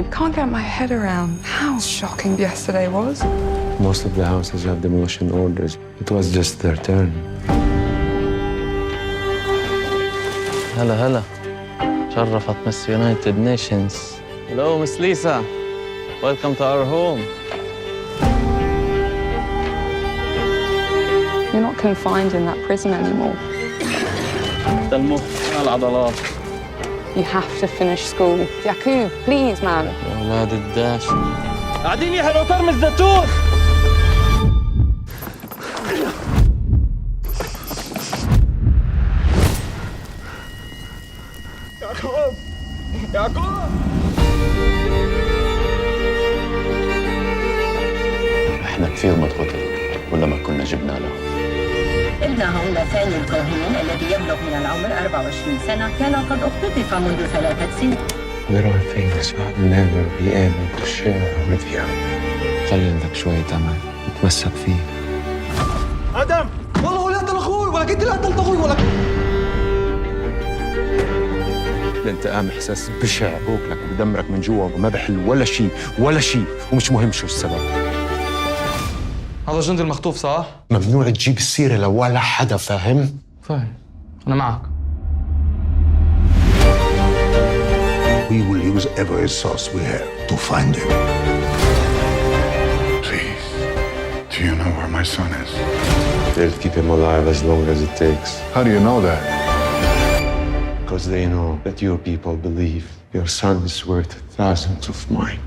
I can't get my head around how shocking yesterday was. Most of the houses have demolition orders. It was just their turn. هلا شرفت مس يونايتد نيشنز. Hello, Miss Lisa. Welcome to our home. You're not confined in that prison anymore. المخ العضلات. You have to finish school. Yakub, please, man. يا ولاد الداش. قاعدين يحرقوا كرم الزيتون. يعقوب احنا كثير مضغوطين ولا ما كنا جبنا لهم. ابنها هنا ثاني الكوهين الذي يبلغ من العمر 24 سنة كان قد اختطف منذ 3 سنين. There are things I'll never be able to share with you. خلي عندك شوية أمل وتمسك فيه. آدم والله لا قتل أخوي ولا قلت لا قتلت أخوي ولا الانتقام إحساس بشع بوكلك وبدمرك من جوا وما بحل ولا شيء ومش مهم شو السبب. هذا جندي المخطوف صح؟ ممنوع تجيب السيرة لولا حدا، فاهم؟ فاهم أنا معك. We will use every source we have to find him. Please, do you know where my son is? They'll keep him alive as long as it takes. How do you know that? Because they know that your people believe your son is worth thousands of mine.